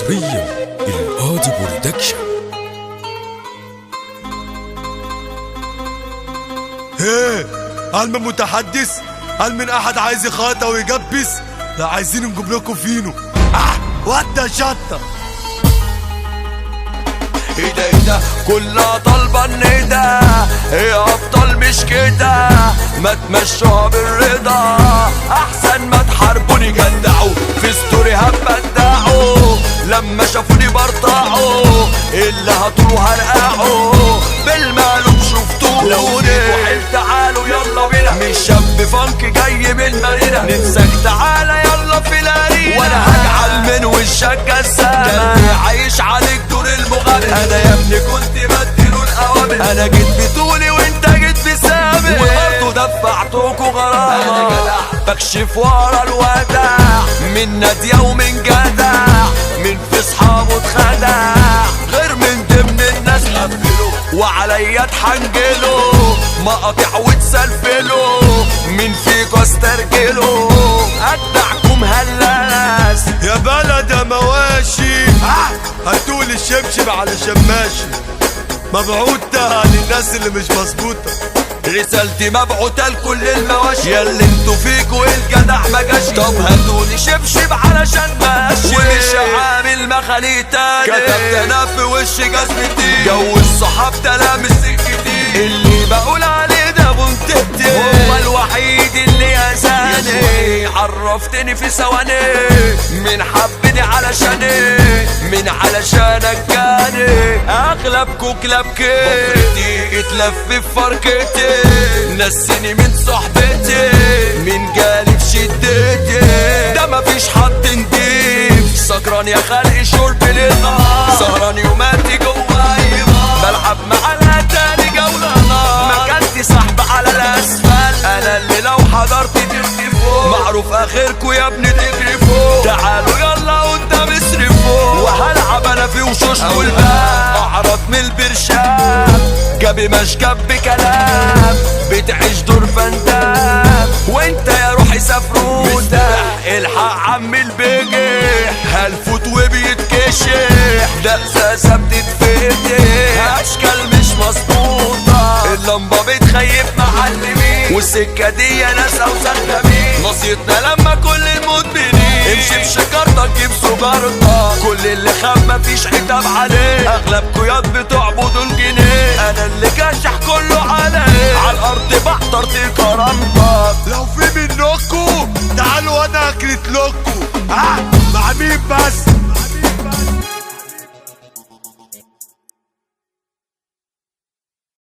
حصريا القاضي برودكشن. ايه؟ هل من متحدث؟ هل من احد عايز يخاطى ويجبس؟ لا عايزين نجيب لكم فينو. ودى شطه. ايه ده كلها طالبة الندى، ايه ابطال مش كده، ما تمشوها بالرضا، احسن ما تحاربوني جدعوا في ستوري هبدعوا، لما شافوني برطعوا اللي هطولوا هرقعوا، بالمعلوم شفتوني لو جيتوا حيل تعالوا يلا بينا، مش شاب فانك جاي من مارينا، نفسك تعالى يلا في الارينا، وانا هجعل من وشك جسامة عايش عليك دور المغامر، انا يا ابني كنت بديله الاوامر، انا جيت بطولي وانت جيت بسامر، وبرضه دفعتوكوا غرامة، بكشف ورا الوداع من نادية ومن جدع، من في صحابه اتخدع، غير من ضمن الناس قفلوا وعليا اتحنجلوا، مقاطع وتسلفلوا، من فيكوا استرجلوا، اجدعكم هلاس يا بلد يا مواشي، هاتولي الشبشب علشان ماشي، مبعوتة للناس اللي مش مظبوطة، رسالتي مبعوتة لكل المواشي، ياللي انتوا فيكوا الجدع ما جاش، طب هاتولي شبشب علشان ماشي، ومش عامل مخالي تاني، كتبت انا في وش جزمتي، جو الصحاب ده لامس سكتي، اللي بقول عليه ده منتهتي، هو الوحيد اللي اذاني، عرفتني في ثواني، من حبني علشاني، من علشانك جاني، اغلبكوا كلابكي، بفرتي اتلف في فركتي، نسيني من صحبتي، من جالي في شدتي، ده مفيش حد نضيف، سكران يا خلق شرب للنهار، سهران يوماتي جواي بلعب مع الاتاني جولة نار، مكانتي صاحب على الاسفل، انا اللي لو حضرت ترتي فوق، معروف اخركوا يا ابني تجري فوق، تعالوا يلا قدام اصرفوا، وهلعب انا في وشوش والباب، اعرض من البرشام، جابي مشكب بكلام، بتعيش دور فندام، وانت يا روحي سفروتة، الحق عم البجح، هالفوت وبيتكشح، ده اساسا بتتفتح، اشكال مش مظبوطة، اللمبة بتخيب معلمين، والسكة دي ناس اوسخ مين، نصيتنا لما كل المدمنين، امشي بشجرتك جيب سجارتك، كل اللي خاف مفيش عتاب عليه، اغلبكوا ياض بتعبدوا الجنيه، انا اللي كاشح كله عليه، على الارض بحضر كرامتك، لو في منكوا تعالوا انا اكرت لكوا. مع مين بس؟